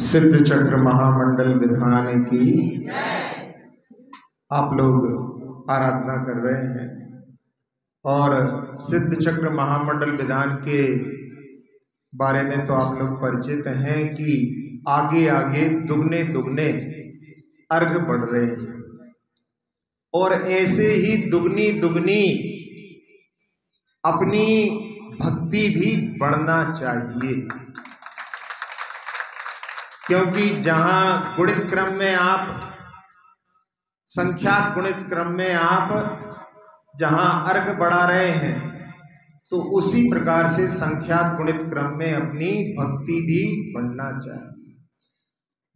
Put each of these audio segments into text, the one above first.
सिद्ध चक्र महामंडल विधान की आप लोग आराधना कर रहे हैं और सिद्ध चक्र महामंडल विधान के बारे में तो आप लोग परिचित हैं कि आगे आगे दुगने दुगने अर्घ बढ़ रहे हैं और ऐसे ही दुगनी दुगनी अपनी भक्ति भी बढ़ना चाहिए, क्योंकि जहां गुणित क्रम में आप संख्यात गुणित क्रम में आप जहां अर्घ बढ़ा रहे हैं तो उसी प्रकार से संख्यात गुणित क्रम में अपनी भक्ति भी बढ़ना चाहिए।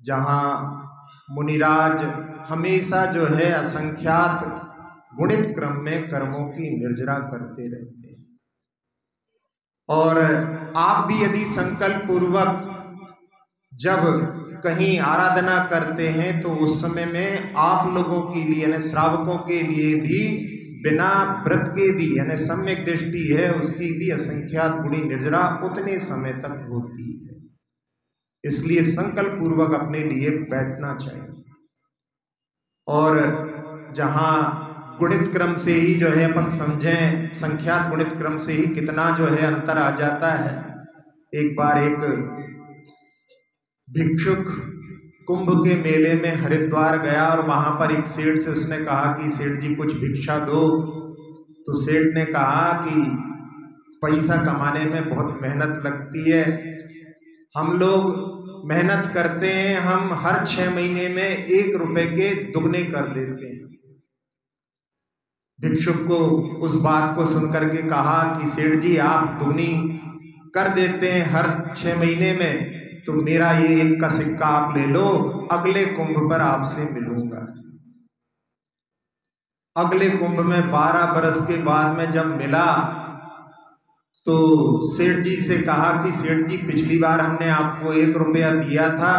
जहां मुनिराज हमेशा जो है असंख्यात गुणित क्रम में कर्मों की निर्जरा करते रहते हैं और आप भी यदि संकल्प पूर्वक जब कहीं आराधना करते हैं तो उस समय में आप लोगों के लिए यानी श्रावकों के लिए भी बिना व्रत के भी यानी सम्यक दृष्टि है उसकी भी असंख्यात गुणी निर्जरा उतने समय तक होती है। इसलिए संकल्प पूर्वक अपने लिए बैठना चाहिए और जहाँ गुणित क्रम से ही जो है अपन समझें संख्यात गुणित क्रम से ही कितना जो है अंतर आ जाता है। एक बार एक भिक्षुक कुंभ के मेले में हरिद्वार गया और वहां पर एक सेठ से उसने कहा कि सेठ जी कुछ भिक्षा दो। तो सेठ ने कहा कि पैसा कमाने में बहुत मेहनत लगती है, हम लोग मेहनत करते हैं, हम हर 6 महीने में 1 रुपए के दुगने कर देते हैं। भिक्षुक को उस बात को सुनकर के कहा कि सेठ जी आप दुगनी कर देते हैं हर 6 महीने में, तो मेरा ये 1 का सिक्का आप ले लो, अगले कुंभ पर आपसे मिलूंगा। अगले कुंभ में 12 बरस के बाद में जब मिला तो सेठ जी से कहा कि सेठ जी पिछली बार हमने आपको 1 रुपया दिया था,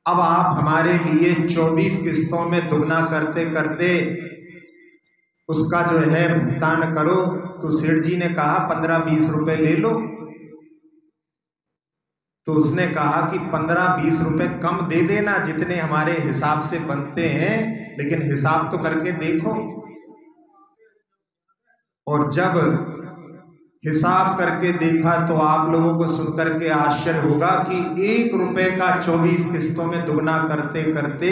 अब आप हमारे लिए 24 किस्तों में दुगना करते करते उसका जो है भुगतान करो। तो सेठ जी ने कहा 15-20 रुपए ले लो। तो उसने कहा कि 15-20 रुपए कम दे देना जितने हमारे हिसाब से बनते हैं, लेकिन हिसाब तो करके देखो। और जब हिसाब करके देखा तो आप लोगों को सुनकर के आश्चर्य होगा कि 1 रुपए का 24 किस्तों में दुगना करते करते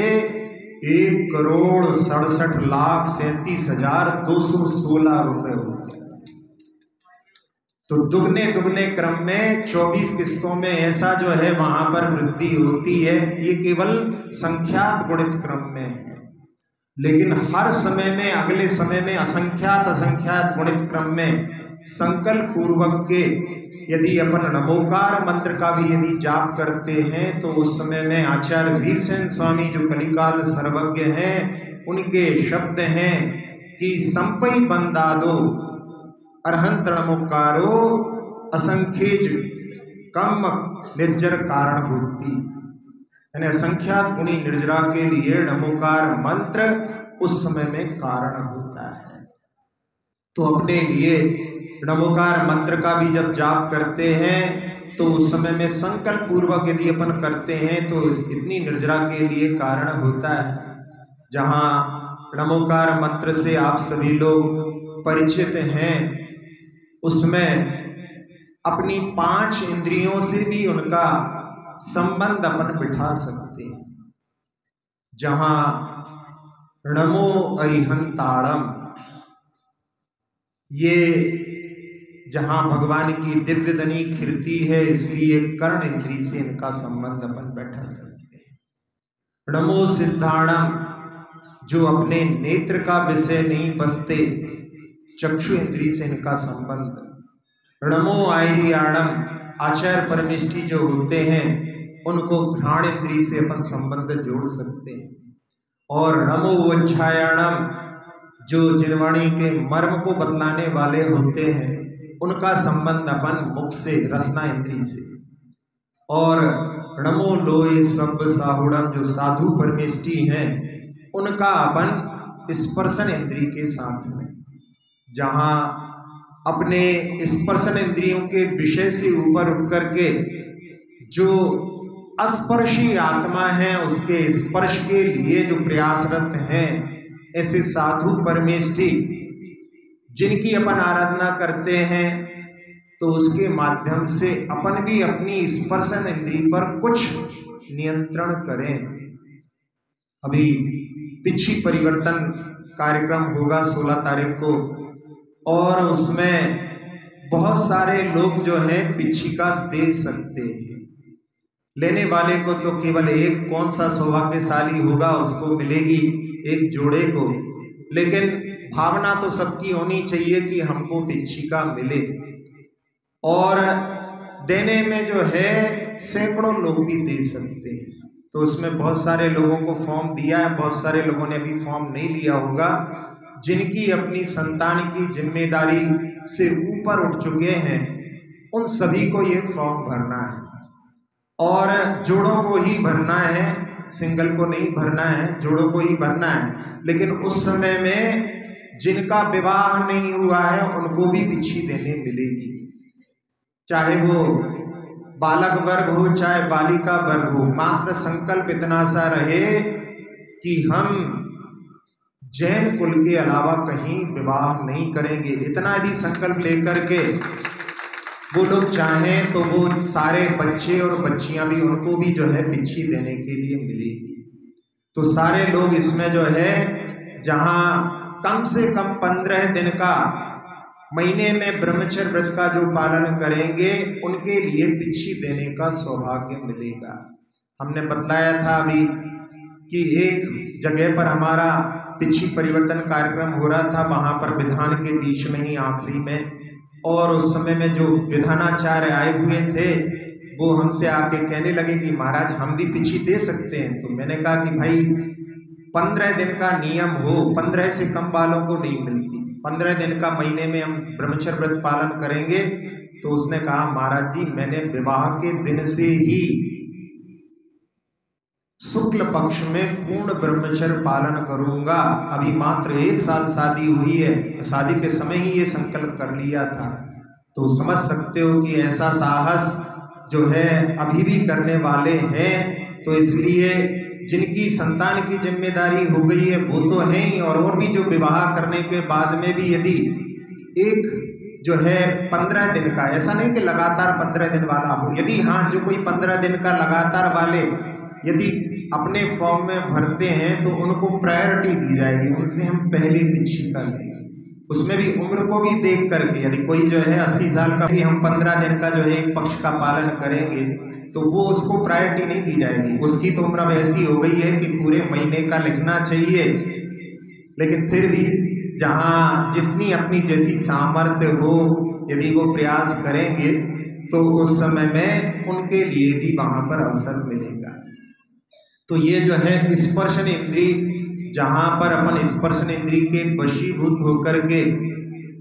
1,67,37,216 रुपए होते। तो दुगने दुगने क्रम में 24 किस्तों में ऐसा जो है वहां पर वृद्धि होती है। ये केवल संख्यात गुणित क्रम में है, लेकिन हर समय में अगले समय में असंख्यात असंख्यात गुणित क्रम में संकल्प पूर्वक के यदि अपन नमोकार मंत्र का भी यदि जाप करते हैं तो उस समय में आचार्य वीरसेन स्वामी जो कलिकाल सर्वज्ञ हैं उनके शब्द हैं कि संपई बंदादो अरहंत नमोकारो असंख्यज कम निर्जर कारण भूति, यानी असंख्यात गुणी निर्जरा के लिए नमोकार मंत्र उस समय में कारण होता है। तो अपने लिए नमोकार मंत्र का भी जब जाप करते हैं तो उस समय में संकल्प पूर्वक यदि अपन करते हैं तो इतनी निर्जरा के लिए कारण होता है। जहाँ नमोकार मंत्र से आप सभी लोग परिचित हैं उसमें अपनी 5 इंद्रियों से भी उनका संबंध अपन बिठा सकते हैं। जहाँ नमो अरिहंताड़म, ये जहां भगवान की दिव्य दनी खिरती है इसलिए कर्ण इंद्री से इनका संबंध अपन बैठा सकते हैं। नमो सिद्धाणम, जो अपने नेत्र का विषय नहीं बनते, चक्षु इंद्री से इनका संबंध। नमो आयरियाणम, आचार्य परमिष्टि जो होते हैं उनको घ्राण इंद्री से अपन संबंध जोड़ सकते हैं। और नमो वज्झायाणम, जो जिनवाणी के मर्म को बतलाने वाले होते हैं उनका संबंध अपन मुख से रसना इंद्री से। और नमो लोय सब साहुड़म, जो साधु परमेष्टि हैं उनका अपन स्पर्शन इंद्री के साथ में। जहाँ अपने स्पर्शन इंद्रियों के विषय से ऊपर उठ करके जो अस्पर्शी आत्मा है, उसके स्पर्श के लिए जो प्रयासरत हैं, ऐसे साधु परमेष्ठी जिनकी अपन आराधना करते हैं, तो उसके माध्यम से अपन भी अपनी स्पर्शन इंद्री पर कुछ नियंत्रण करें। अभी पिछी परिवर्तन कार्यक्रम होगा 16 तारीख को, और उसमें बहुत सारे लोग जो है पिछी का दे सकते हैं। लेने वाले को तो केवल एक, कौन सा सौभाग्यशाली होगा उसको मिलेगी, एक जोड़े को, लेकिन भावना तो सबकी होनी चाहिए कि हमको पिछिका मिले। और देने में जो है सैकड़ों लोग भी दे सकते हैं, तो उसमें बहुत सारे लोगों को फॉर्म दिया है, बहुत सारे लोगों ने अभी फॉर्म नहीं लिया होगा। जिनकी अपनी संतान की जिम्मेदारी से ऊपर उठ चुके हैं, उन सभी को ये फॉर्म भरना है, और जोड़ों को ही भरना है, सिंगल को नहीं भरना है, जोड़ों को ही भरना है। लेकिन उस समय में जिनका विवाह नहीं हुआ है उनको भी पिछी देने मिलेगी, चाहे वो बालक वर्ग हो चाहे बालिका वर्ग हो। मात्र संकल्प इतना सा रहे कि हम जैन कुल के अलावा कहीं विवाह नहीं करेंगे। इतना यदि संकल्प लेकर के वो लोग चाहें तो वो सारे बच्चे और बच्चियां भी, उनको भी जो है पिछी देने के लिए मिलेगी। तो सारे लोग इसमें जो है, जहां कम से कम 15 दिन का महीने में ब्रह्मचर्य व्रत का जो पालन करेंगे, उनके लिए पिछी देने का सौभाग्य मिलेगा। हमने बतलाया था अभी कि एक जगह पर हमारा पिछी परिवर्तन कार्यक्रम हो रहा था, वहां पर विधान के बीच में ही आखिरी में, और उस समय में जो विधानाचार्य आए हुए थे वो हमसे आके कहने लगे कि महाराज हम भी पिछी दे सकते हैं। तो मैंने कहा कि भाई 15 दिन का नियम हो, 15 से कम वालों को नहीं मिलती, 15 दिन का महीने में हम ब्रह्मचर्य व्रत पालन करेंगे। तो उसने कहा महाराज जी मैंने विवाह के दिन से ही शुक्ल पक्ष में पूर्ण ब्रह्मचर्य पालन करूंगा। अभी मात्र 1 साल शादी हुई है, शादी के समय ही ये संकल्प कर लिया था। तो समझ सकते हो कि ऐसा साहस जो है अभी भी करने वाले हैं। तो इसलिए जिनकी संतान की जिम्मेदारी हो गई है वो तो है ही, और भी जो विवाह करने के बाद में भी यदि एक जो है 15 दिन का, ऐसा नहीं कि लगातार 15 दिन वाला हो, यदि हाँ जो कोई 15 दिन का लगातार वाले यदि अपने फॉर्म में भरते हैं तो उनको प्रायोरिटी दी जाएगी, उनसे हम पहले पिछी कर लेंगे। उसमें भी उम्र को भी देख करके, यदि कोई जो है 80 साल का भी हम 15 दिन का जो है एक पक्ष का पालन करेंगे तो वो उसको प्रायोरिटी नहीं दी जाएगी। उसकी तो उम्र अब ऐसी हो गई है कि पूरे महीने का लिखना चाहिए, लेकिन फिर भी जहाँ जितनी अपनी जैसी सामर्थ्य हो यदि वो प्रयास करेंगे तो उस समय में उनके लिए भी वहाँ पर अवसर मिलेगा। तो ये जो है स्पर्शन इंद्री, जहाँ पर अपन स्पर्शन इंद्री के वशीभूत होकर के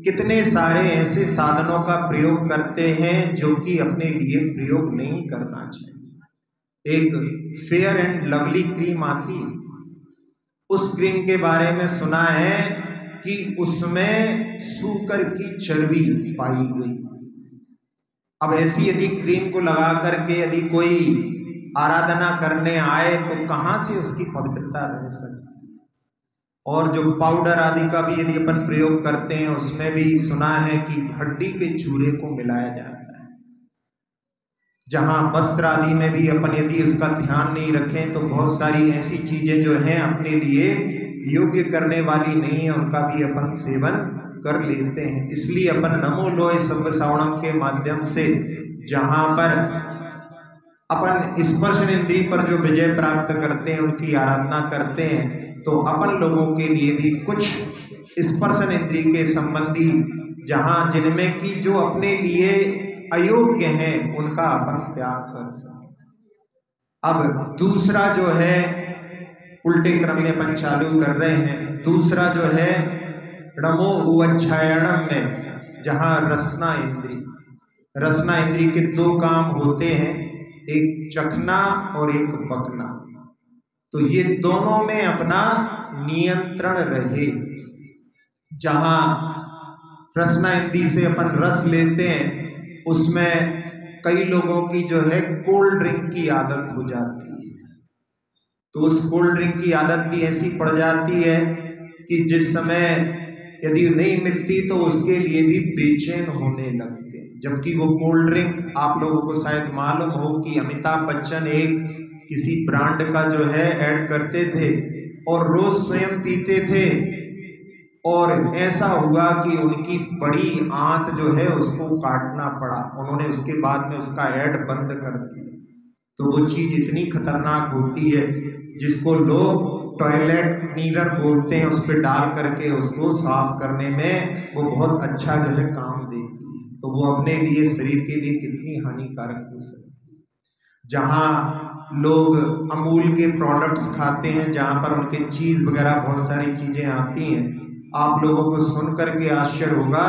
कितने सारे ऐसे साधनों का प्रयोग करते हैं जो कि अपने लिए प्रयोग नहीं करना चाहिए। एक फेयर एंड लवली क्रीम आती है, उस क्रीम के बारे में सुना है कि उसमें सूकर की चर्बी पाई गई। अब ऐसी यदि क्रीम को लगा करके यदि कोई आराधना करने आए तो कहाँ से उसकी पवित्रता रह सकती। और जो पाउडर आदि का भी यदि अपन प्रयोग करते हैं उसमें भी सुना है कि हड्डी के चूरे को मिलाया जाता है। जहाँ वस्त्र आदि में भी अपन यदि उसका ध्यान नहीं रखें तो बहुत सारी ऐसी चीजें जो हैं अपने लिए योग्य करने वाली नहीं है, उनका भी अपन सेवन कर लेते हैं। इसलिए अपन नमो लोय सब्ब श्रवणम के माध्यम से जहाँ पर अपन स्पर्शन इंद्री पर जो विजय प्राप्त करते हैं, उनकी आराधना करते हैं, तो अपन लोगों के लिए भी कुछ स्पर्शन इंद्री के संबंधी जहाँ जिनमें की जो अपने लिए अयोग्य हैं उनका अपन त्याग कर सकें। अब दूसरा जो है उल्टे क्रम में अपन चालू कर रहे हैं। दूसरा जो है णमो उवच्छायणम में जहाँ रसना इंद्री, रसना इंद्री के 2 काम होते हैं, एक चखना और एक बकना। तो ये दोनों में अपना नियंत्रण रहे। जहाँ रसना इंद्री से अपन रस लेते हैं उसमें कई लोगों की जो है कोल्ड ड्रिंक की आदत हो जाती है, तो उस कोल्ड ड्रिंक की आदत भी ऐसी पड़ जाती है कि जिस समय यदि नहीं मिलती तो उसके लिए भी बेचैन होने लगते हैं। जबकि वो कोल्ड ड्रिंक, आप लोगों को शायद मालूम हो कि अमिताभ बच्चन एक किसी ब्रांड का जो है ऐड करते थे और रोज स्वयं पीते थे, और ऐसा हुआ कि उनकी बड़ी आंत जो है उसको काटना पड़ा, उन्होंने उसके बाद में उसका ऐड बंद कर दिया। तो वो चीज इतनी खतरनाक होती है जिसको लोग टॉयलेट क्लीनर बोलते हैं, उस पर डाल करके उसको साफ करने में वो बहुत अच्छा जो है काम देती है। तो वो अपने लिए, शरीर के लिए कितनी हानिकारक हो सकती है। जहाँ लोग अमूल के प्रोडक्ट्स खाते हैं, जहाँ पर उनके चीज़ वगैरह बहुत सारी चीज़ें आती हैं, आप लोगों को सुन करके आश्चर्य होगा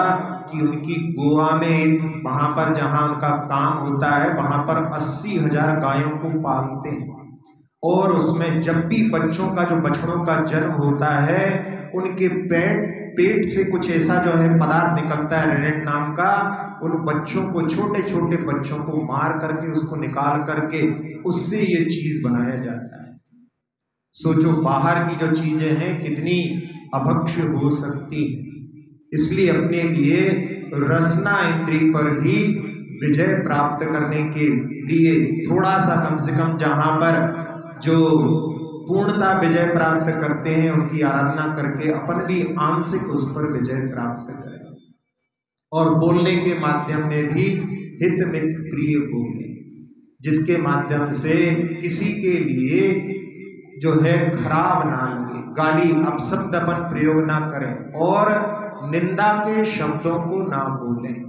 कि उनकी गोवा में एक, वहाँ पर जहाँ उनका काम होता है वहाँ पर 80,000 गायों को पालते हैं, और उसमें जब भी बच्चों का, जो बछड़ों का जन्म होता है, उनके पेट से कुछ ऐसा जो है पदार्थ निकलता है रेनेट नाम का, उन बच्चों को, छोटे छोटे बच्चों को मार करके, उसको निकाल करके उससे ये चीज बनाया जाता है। सोचो बाहर की जो चीजें हैं कितनी अभक्ष हो सकती है। इसलिए अपने लिए रसना इंद्रिय पर भी विजय प्राप्त करने के लिए थोड़ा सा, कम से कम जहां पर जो पूर्णता विजय प्राप्त करते हैं उनकी आराधना करके अपन भी आंशिक उस पर विजय प्राप्त करें। और बोलने के माध्यम में भी हित मित प्रिय बोले, जिसके माध्यम से किसी के लिए जो है खराब ना लगे, गाली अपशब्द अपन प्रयोग ना करें, और निंदा के शब्दों को ना बोलें।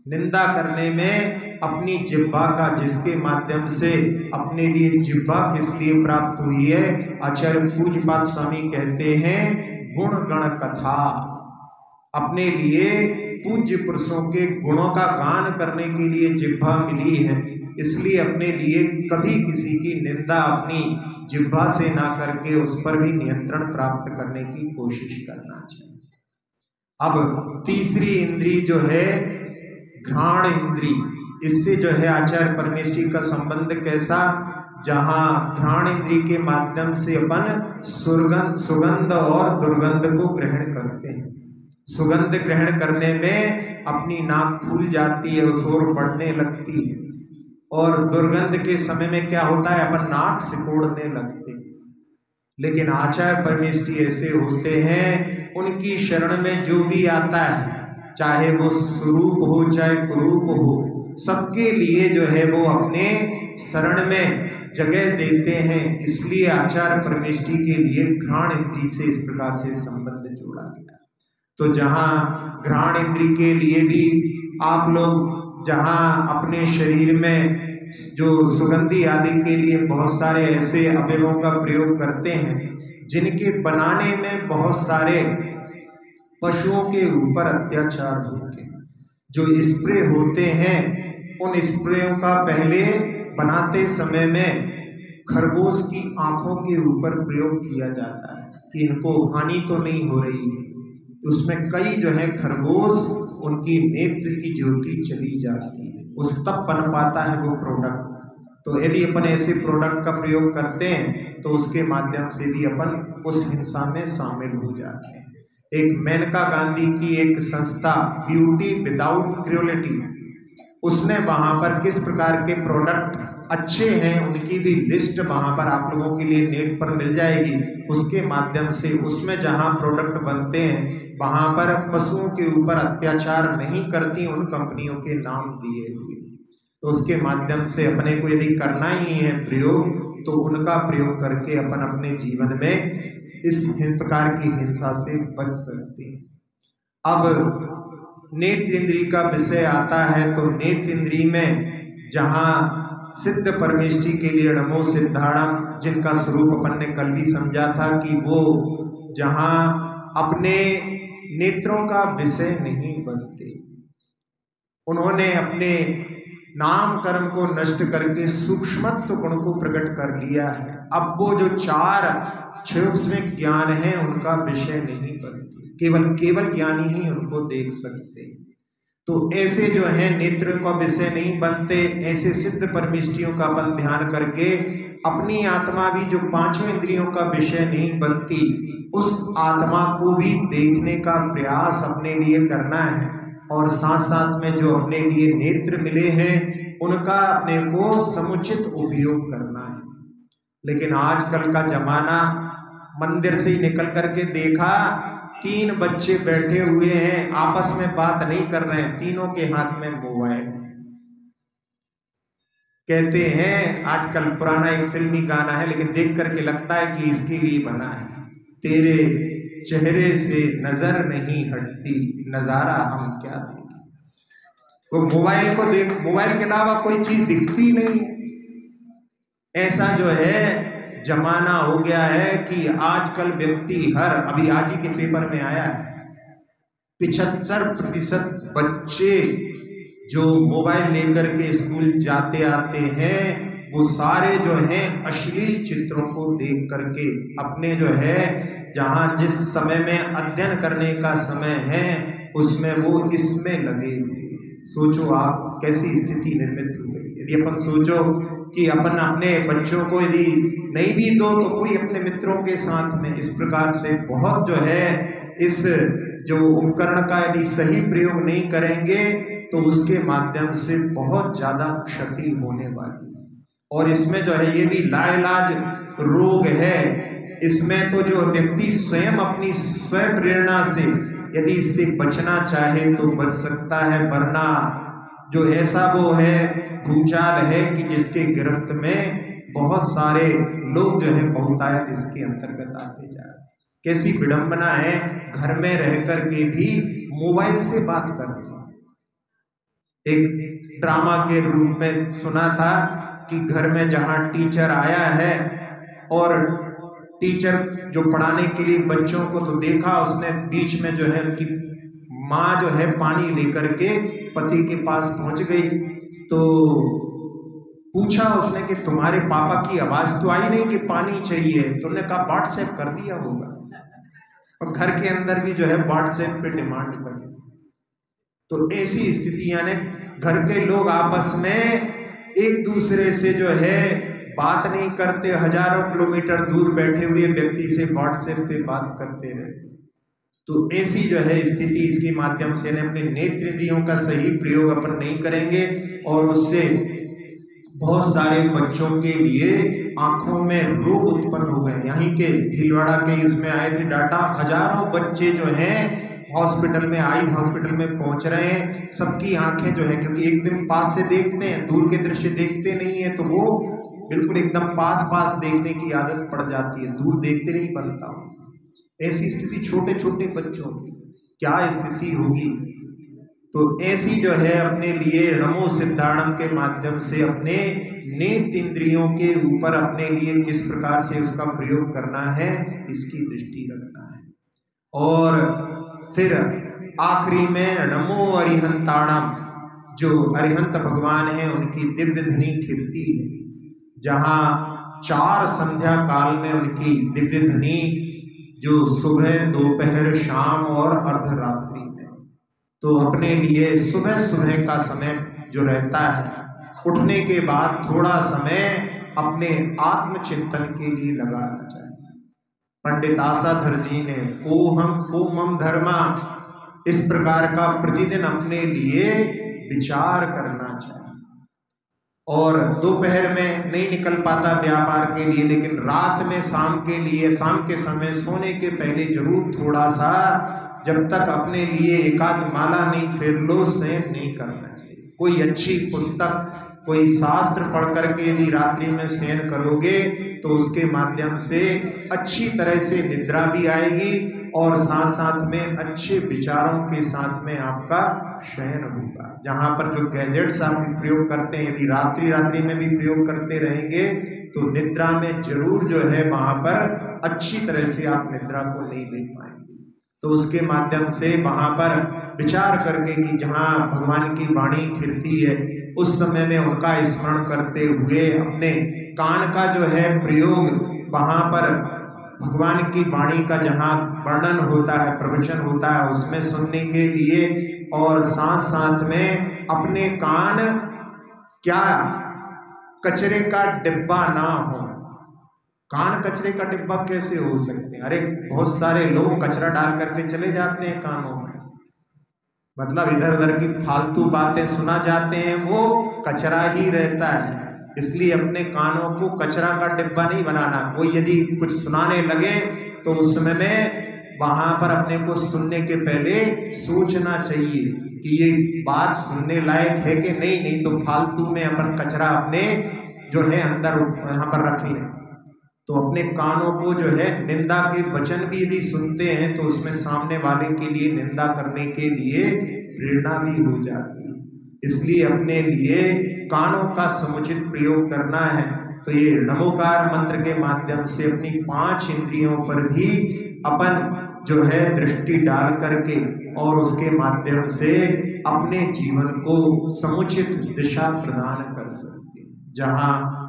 निंदा करने में अपनी जिह्वा का, जिसके माध्यम से अपने लिए जिह्वा किस लिए प्राप्त हुई है, आचार्य पूज्यपाद स्वामी कहते हैं गुण गण कथा। अपने लिए पूज्य पुरुषों के गुणों का गान करने के लिए जिह्वा मिली है, इसलिए अपने लिए कभी किसी की निंदा अपनी जिह्वा से ना करके उस पर भी नियंत्रण प्राप्त करने की कोशिश करना चाहिए। अब तीसरी इंद्री जो है घ्राण इंद्री, इससे जो है आचार्य परमेश्वरी का संबंध कैसा, जहां घ्राण इंद्री के माध्यम से अपन सुगंध और दुर्गंध को ग्रहण करते हैं। सुगंध ग्रहण करने में अपनी नाक फूल जाती है, उस ओर बढ़ने लगती है, और दुर्गंध के समय में क्या होता है, अपन नाक सिकोड़ने लगते हैं। लेकिन आचार्य परमेश्वरी ऐसे होते हैं, उनकी शरण में जो भी आता है, चाहे वो स्वरूप हो चाहे कुरूप हो, सबके लिए जो है वो अपने शरण में जगह देते हैं। इसलिए आचार्य परमेष्टि के लिए घ्राण इंद्री से इस प्रकार से संबंध जोड़ा गया। तो जहाँ घ्राण इंद्री के लिए भी आप लोग जहाँ अपने शरीर में जो सुगंधी आदि के लिए बहुत सारे ऐसे अवयवों का प्रयोग करते हैं जिनके बनाने में बहुत सारे पशुओं के ऊपर अत्याचार होते हैं, जो स्प्रे होते हैं, उन स्प्रेयों का पहले बनाते समय में खरगोश की आंखों के ऊपर प्रयोग किया जाता है कि इनको हानि तो नहीं हो रही है। उसमें कई जो है खरगोश, उनकी नेत्र की ज्योति चली जाती है, उस तब बन पाता है वो प्रोडक्ट। तो यदि अपन ऐसे प्रोडक्ट का प्रयोग करते हैं तो उसके माध्यम से भी अपन उस हिंसा में शामिल हो जाते हैं। एक मेनका गांधी की एक संस्था ब्यूटी विदाउट क्रूएल्टी, उसने वहां पर किस प्रकार के प्रोडक्ट अच्छे हैं उनकी भी लिस्ट वहां पर आप लोगों के लिए नेट पर मिल जाएगी। उसके माध्यम से उसमें जहां प्रोडक्ट बनते हैं वहां पर पशुओं के ऊपर अत्याचार नहीं करती उन कंपनियों के नाम दिए हुए। तो उसके माध्यम से अपने को यदि करना ही है प्रयोग, तो उनका प्रयोग करके अपन अपने जीवन में इस प्रकार की हिंसा से बच सकते हैं। अब नेत्र इंद्री का विषय आता है, तो नेत्र इंद्री में जहाँ सिद्ध परमेष्टि के लिए नमो सिद्धाणम, जिनका स्वरूप अपन ने कल भी समझा था कि वो जहाँ अपने नेत्रों का विषय नहीं बनते, उन्होंने अपने नाम कर्म को नष्ट करके सूक्ष्मत्व गुण को प्रकट कर लिया है। अब वो जो चार क्षयोत्सविक ज्ञान है उनका विषय नहीं बनते, केवल ज्ञानी ही उनको देख सकते हैं। तो ऐसे जो है नेत्र का विषय नहीं बनते, ऐसे सिद्ध परमिष्टियों का अपन ध्यान करके अपनी आत्मा भी जो पांचों इंद्रियों का विषय नहीं बनती, उस आत्मा को भी देखने का प्रयास अपने लिए करना है। और साथ साथ में जो अपने लिए नेत्र मिले हैं उनका अपने को समुचित उपयोग करना है। लेकिन आजकल का जमाना, मंदिर से ही निकल करके देखा, 3 बच्चे बैठे हुए हैं, आपस में बात नहीं कर रहे हैं, तीनों के हाथ में मोबाइल। कहते हैं, आजकल पुराना एक फिल्मी गाना है लेकिन देख करके लगता है कि इसके लिए बना है, तेरे चेहरे से नजर नहीं हटती, नजारा हम क्या देखें। वो मोबाइल को देख, मोबाइल के अलावा कोई चीज दिखती नहीं है। ऐसा जो है जमाना हो गया है कि आजकल व्यक्ति अभी आज ही के पेपर में आया है, 75% बच्चे जो मोबाइल लेकर के स्कूल जाते आते हैं वो सारे जो हैं अश्लील चित्रों को देख करके अपने जो है जहां जिस समय में अध्ययन करने का समय है उसमें वो इसमें लगे हुए। सोचो आप कैसी स्थिति निर्मित हो गई। यदि अपन सोचो कि अपन अपने बच्चों को यदि नहीं भी दो तो कोई अपने मित्रों के साथ में इस प्रकार से बहुत जो है इस जो उपकरण का यदि सही प्रयोग नहीं करेंगे तो उसके माध्यम से बहुत ज्यादा क्षति होने वाली है। और इसमें जो है ये भी लाइलाज रोग है। इसमें तो जो व्यक्ति स्वयं अपनी स्वयं प्रेरणा से यदि इससे बचना चाहे तो बच सकता है, वरना जो ऐसा वो है भूचाल है कि जिसके गिरफ्त में बहुत सारे लोग जो है बहुतायत इसके अंतर्गत आते जा रहे हैं। कैसी विडंबना है, घर में रह करके भी मोबाइल से बात करते हैं। एक ड्रामा के रूप में सुना था कि घर में जहां टीचर आया है और टीचर जो पढ़ाने के लिए बच्चों को तो देखा, उसने बीच में जो है उनकी माँ जो है पानी लेकर के पति के पास पहुंच गई तो पूछा उसने कि तुम्हारे पापा की आवाज तो आई नहीं कि पानी चाहिए, तो उन्होंने कहा व्हाट्सएप कर दिया होगा। और घर के अंदर भी जो है व्हाट्सएप पे डिमांड कर दी। तो ऐसी स्थितियां ने घर के लोग आपस में एक दूसरे से जो है बात नहीं करते, हजारों किलोमीटर दूर बैठे हुए व्यक्ति से व्हाट्सएप पे बात करते रहते। तो ऐसी जो है स्थिति, इसके माध्यम से अपने नेत्र इंद्रियों का सही प्रयोग अपन नहीं करेंगे और उससे बहुत सारे बच्चों के लिए आंखों में रोग उत्पन्न हो गए। यहीं के भीलवाड़ा के उसमें आए थे डाटा, हजारों बच्चे जो हैं हॉस्पिटल में, आईज हॉस्पिटल में पहुंच रहे हैं। सबकी आंखें जो है, क्योंकि एक दिन पास से देखते हैं, दूर के दृश्य देखते नहीं है, तो वो बिल्कुल एकदम पास देखने की आदत पड़ जाती है, दूर देखते नहीं बनता उनसे। ऐसी स्थिति छोटे छोटे बच्चों की क्या स्थिति होगी। तो ऐसी जो है अपने लिए नमो सिद्धाणम के माध्यम से अपने नेत्र इंद्रियों के ऊपर अपने लिए किस प्रकार से उसका प्रयोग करना है, इसकी दृष्टि रखना है। और फिर आखिरी में नमो अरिहंताणम, जो अरिहंत भगवान है उनकी दिव्य धनी कीर्ति है, जहाँ 4 संध्या काल में उनकी दिव्य ध्वनि जो सुबह, दोपहर, शाम और अर्धरात्रि में, तो अपने लिए सुबह सुबह का समय जो रहता है, उठने के बाद थोड़ा समय अपने आत्मचिंतन के लिए लगाना चाहिए। पंडित आसाधर जी ने ओमम धर्मा, इस प्रकार का प्रतिदिन अपने लिए विचार करना चाहिए। और दोपहर में नहीं निकल पाता व्यापार के लिए, लेकिन रात में शाम के लिए, शाम के समय सोने के पहले जरूर थोड़ा सा, जब तक अपने लिए एकाध माला नहीं फेर लो, शयन नहीं करना चाहिए। कोई अच्छी पुस्तक, कोई शास्त्र पढ़ करके यदि रात्रि में शयन करोगे तो उसके माध्यम से अच्छी तरह से निद्रा भी आएगी और साथ साथ में अच्छे विचारों के साथ में आपका शयन होगा। जहाँ पर जो गैजेट्स आप प्रयोग करते हैं, यदि रात्रि में भी प्रयोग करते रहेंगे तो निद्रा में जरूर जो है वहाँ पर अच्छी तरह से आप निद्रा को नहीं ले पाएंगे। तो उसके माध्यम से वहाँ पर विचार करके कि जहाँ भगवान की वाणी खिरती है उस समय में उनका स्मरण करते हुए अपने कान का जो है प्रयोग, वहाँ पर भगवान की वाणी का जहाँ वर्णन होता है, प्रवचन होता है, उसमें सुनने के लिए और साथ साथ में अपने कान क्या कचरे का डिब्बा ना हो। कान कचरे का डिब्बा कैसे हो सकते हैं? अरे बहुत सारे लोग कचरा डाल करके चले जाते हैं कानों में, मतलब इधर उधर की फालतू बातें सुना जाते हैं, वो कचरा ही रहता है। इसलिए अपने कानों को कचरा का डिब्बा नहीं बनाना। कोई यदि कुछ सुनाने लगे तो उसमें में वहां पर अपने को सुनने के पहले सोचना चाहिए कि ये बात सुनने लायक है कि नहीं, नहीं तो फालतू में अपन कचरा अपने जो है अंदर यहाँ पर रख लें। तो अपने कानों को जो है निंदा के वचन भी यदि सुनते हैं तो उसमें सामने वाले के लिए निंदा करने के लिए प्रेरणा भी हो जाती है। इसलिए अपने लिए कानों का समुचित प्रयोग करना है। तो ये नमोकार मंत्र के माध्यम से अपनी 5 इंद्रियों पर भी अपन जो है दृष्टि डाल करके और उसके माध्यम से अपने जीवन को समुचित दिशा प्रदान कर सकते हैं। जहाँ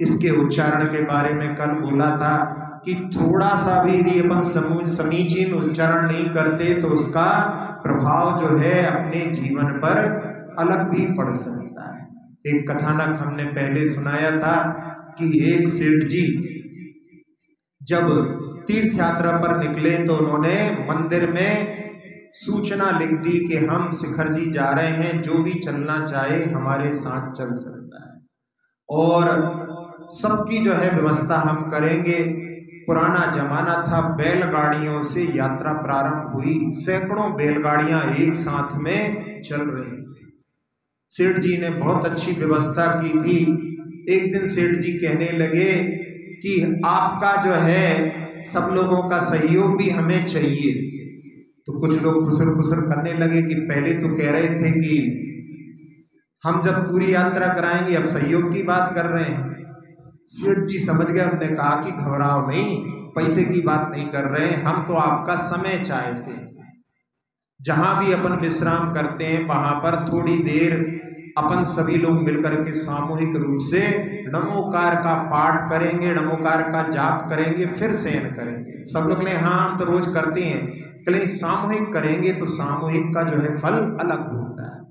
इसके उच्चारण के बारे में कल बोला था कि थोड़ा सा भी यदि अपन समीचीन उच्चारण नहीं करते तो उसका प्रभाव जो है अपने जीवन पर अलग भी पड़ सकता है। एक कथानक हमने पहले सुनाया था कि एक सेठ जी जब तीर्थ यात्रा पर निकले तो उन्होंने मंदिर में सूचना लिख दी कि हम शिखर जी जा रहे हैं, जो भी चलना चाहे हमारे साथ चल सकता है और सबकी जो है व्यवस्था हम करेंगे। पुराना जमाना था, बैलगाड़ियों से यात्रा प्रारंभ हुई, सैकड़ों बैलगाड़ियां एक साथ में चल रही थी। सेठ जी ने बहुत अच्छी व्यवस्था की थी। एक दिन सेठ जी कहने लगे कि आपका जो है सब लोगों का सहयोग भी हमें चाहिए। तो कुछ लोग खुसर खुसर करने लगे कि पहले तो कह रहे थे कि हम जब पूरी यात्रा कराएंगे, अब सहयोग की बात कर रहे हैं। सेठ जी समझ गए, हमने कहा कि घबराओ नहीं, पैसे की बात नहीं कर रहे हैं, हम तो आपका समय चाहते हैं। जहां भी अपन विश्राम करते हैं वहां पर थोड़ी देर अपन सभी लोग मिलकर के सामूहिक रूप से नमोकार का पाठ करेंगे, नमोकार का जाप करेंगे, फिर शयन करेंगे। सब लोग कहें हाँ हम तो रोज करते हैं, कहें सामूहिक करेंगे तो सामूहिक का जो है फल अलग होता है।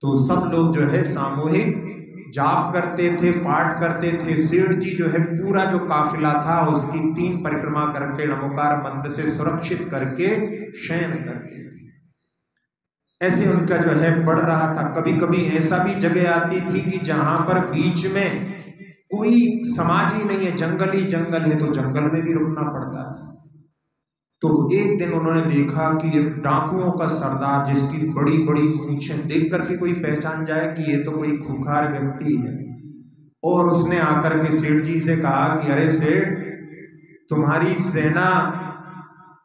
तो सब लोग जो है सामूहिक जाप करते थे, पाठ करते थे। सेठ जी जो है पूरा जो काफिला था उसकी 3 परिक्रमा करके नमोकार मंत्र से सुरक्षित करके शयन करते थे। ऐसे उनका जो है बढ़ रहा था। कभी कभी ऐसा भी जगह आती थी कि जहां पर बीच में कोई समाज ही नहीं है, जंगल ही जंगल है, तो जंगल में भी रुकना पड़ता था। तो एक दिन उन्होंने देखा कि एक डाकुओं का सरदार जिसकी बड़ी बड़ी मूंछें देख करके कोई पहचान जाए कि ये तो कोई खूंखार व्यक्ति है, और उसने आकर के सेठ जी से कहा कि अरे सेठ, तुम्हारी सेना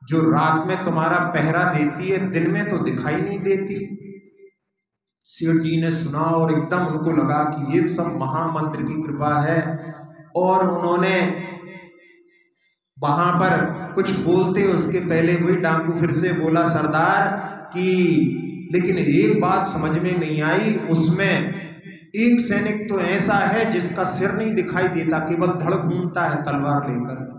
जो रात में तुम्हारा पहरा देती है दिन में तो दिखाई नहीं देती। सेठ जी ने सुना और एकदम उनको लगा कि ये सब महामंत्र की कृपा है, और उन्होंने वहां पर कुछ बोलते उसके पहले वही डाकू फिर से बोला सरदार कि लेकिन एक बात समझ में नहीं आई, उसमें एक सैनिक तो ऐसा है जिसका सिर नहीं दिखाई देता, केवल धड़ घूमता है तलवार लेकर।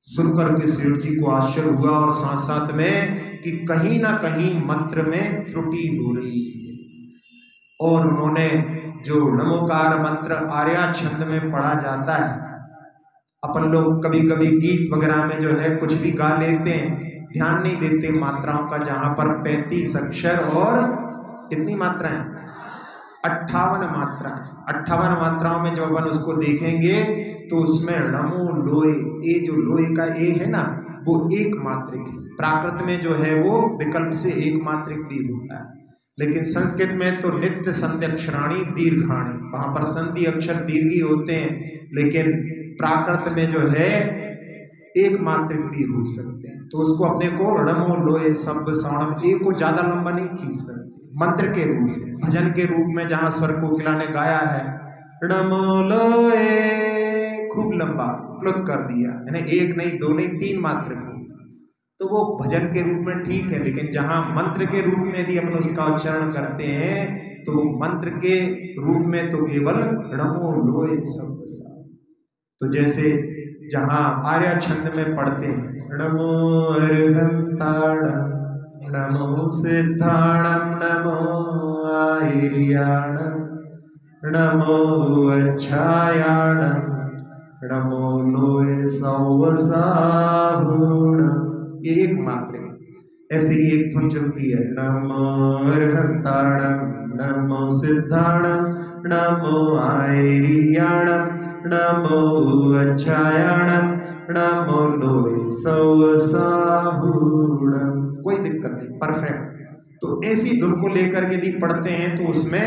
सुनकर के सेठ जी को आश्चर्य हुआ और साथ साथ में कि कहीं ना कहीं मंत्र में त्रुटि हो रही है। और उन्होंने जो नमोकार मंत्र आर्या छंद में पढ़ा जाता है, अपन लोग कभी कभी गीत वगैरह में जो है कुछ भी गा लेते हैं, ध्यान नहीं देते मात्राओं का। जहां पर 35 अक्षर और कितनी मात्राएं, 58 मात्राएं। 58 मात्राओं में जब अपन उसको देखेंगे तो उसमें नमो लोए, ए जो लोए का ए है ना, वो एक मात्रिक है। प्राकृत में जो है वो विकल्प से एक मात्रिक भी होता है, लेकिन संस्कृत में तो नित्य संधि अक्षराणी दीर्घाणी, वहां पर संधि अक्षर दीर्घी होते हैं, लेकिन प्राकृत में जो है एक मात्रिक भी हो सकते हैं। तो उसको अपने को णमो लोए शब्द सवर्णम ए को ज्यादा लंबा नहीं खींच सकते। मंत्र के रूप से, भजन के रूप में जहां स्वर कोकिला ने गाया है णमो लोए, खूब लंबा प्लुत कर दिया, यानी एक नहीं दो नहीं 3 मात्रिक हो, तो वो भजन के रूप में ठीक है। लेकिन जहां मंत्र के रूप में यदि अपन उसका उच्चारण करते हैं तो वो मंत्र के रूप में तो केवल णमो लोए शब्द सा। तो जैसे जहां आर्या छंद में पढ़ते हैं णमो अरहंताणं नमो सिद्धाणं नमो आयर्याणं नमो अच्छायाणं नमो लोय सौवसाहुणं। ये एक मात्र है, ऐसे ही एक धुन चलती है। नमो अर्हंताणं नमो सिद्धाणं नमो आयर्याणं नमो अच्छायाणं नमो लोय सौवसाहुणं। कोई दिक्कत नहीं, परफेक्ट। तो ऐसी धुन को लेकर के यदि पढ़ते हैं तो उसमें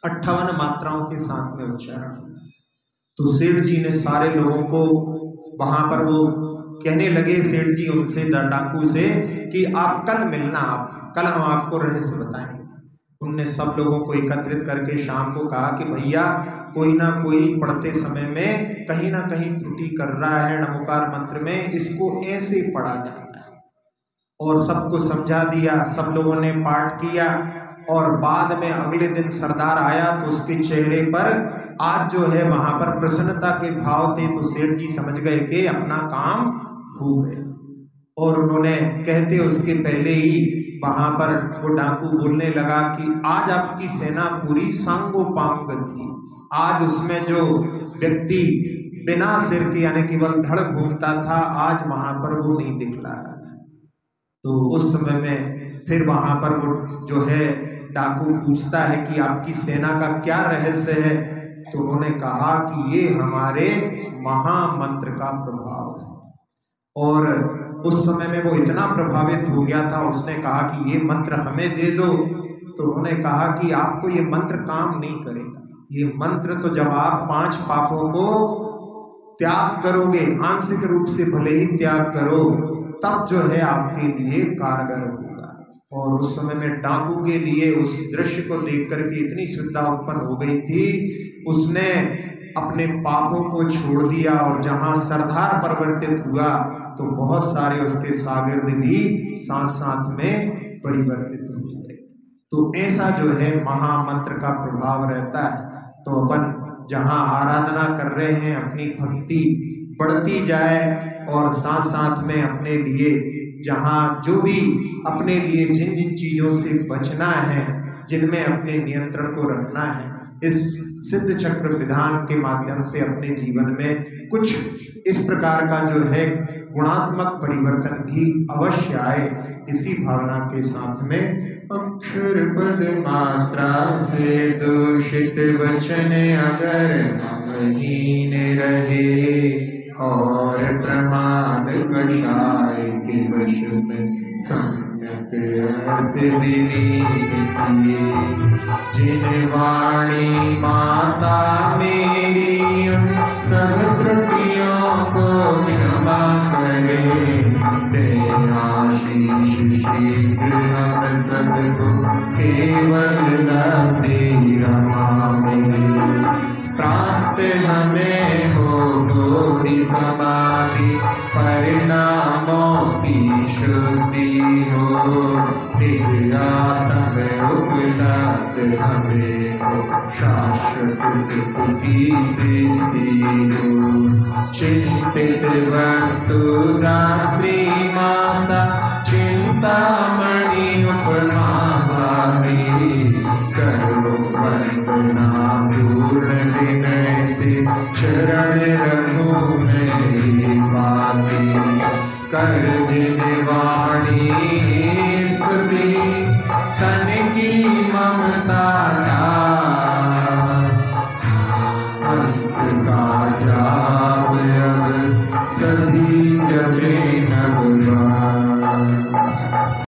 58 मात्राओं के साथ में उच्चारण। तो सेठ जी ने सारे लोगों को वहां पर वो कहने लगे, सेठ जी उनसे डाकू से कि आप कल मिलना, आप कल हम आपको रहस्य बताएंगे। उनने सब लोगों को एकत्रित करके शाम को कहा कि भैया कोई ना कोई पढ़ते समय में कहीं ना कहीं त्रुटि कर रहा है नमोकार मंत्र में, इसको ऐसे पढ़ा जाता है। और सबको समझा दिया, सब लोगों ने पाठ किया। और बाद में अगले दिन सरदार आया तो उसके चेहरे पर आज जो है वहां पर प्रसन्नता के भाव थे। तो सेठ जी समझ गए कि अपना काम हो गया। और उन्होंने कहते उसके पहले ही वहां पर वो डाकू बोलने लगा कि आज आपकी सेना पूरी सांगोपांग थी। आज उसमें जो व्यक्ति बिना सिर के यानी केवल धड़ घूमता था, आज वहां पर वो नहीं दिखला रहा था। तो उस समय में फिर वहां पर वो जो है डाकू पूछता है कि आपकी सेना का क्या रहस्य है। तो उन्होंने कहा कि ये हमारे महामंत्र का प्रभाव है। और उस समय में वो इतना प्रभावित हो गया था, उसने कहा कि ये मंत्र हमें दे दो। तो उन्होंने कहा कि आपको ये मंत्र काम नहीं करेगा। ये मंत्र तो जब आप 5 पापों को त्याग करोगे, आंशिक रूप से भले ही त्याग करो, तब जो है आपके लिए कारगर होगा। और उस समय में डाकू के लिए उस दृश्य को देख करके इतनी श्रद्धा उत्पन्न हो गई थी, उसने अपने पापों को छोड़ दिया और जहां सरदार परिवर्तित हुआ तो बहुत सारे उसके शागिर्द भी साथ साथ में परिवर्तित हो गए। तो ऐसा जो है महामंत्र का प्रभाव रहता है। तो अपन जहां आराधना कर रहे हैं, अपनी भक्ति बढ़ती जाए और साथ साथ में अपने लिए जहां जो भी अपने लिए जिन जिन चीजों से बचना है, जिनमें अपने नियंत्रण को रखना है, इस सिद्ध चक्र विधान के माध्यम से अपने जीवन में कुछ इस प्रकार का जो है गुणात्मक परिवर्तन भी अवश्य आए। इसी भावना के साथ में अक्षर पद मात्रा से दूषित वचन अगर महीन रहे और प्रमाद कषाय के वश में सम्यक अर्थ विलीन किए। जिन वाणी माता मेरी सब त्रुटियों को क्षमा करे, दे आशीष शीघ्र हम सबको केवल लब्धि रमा मिले। प्राप्त हमें हो बोधि समाधि परिणामों की शुद्धि हो। दिव्यात्म उपलब्ध हमें हो, शाश्वत सुख की सिद्धि हो। चिंतित वस्तु दात्री माता चिंतामणि उपमा भावी। करो वंदना पूर्ण विनय से चरण रघु मेरी बाती। कर जिन वाणी स्तुति तन की ममता अंत का जाप अब सभी जपे नव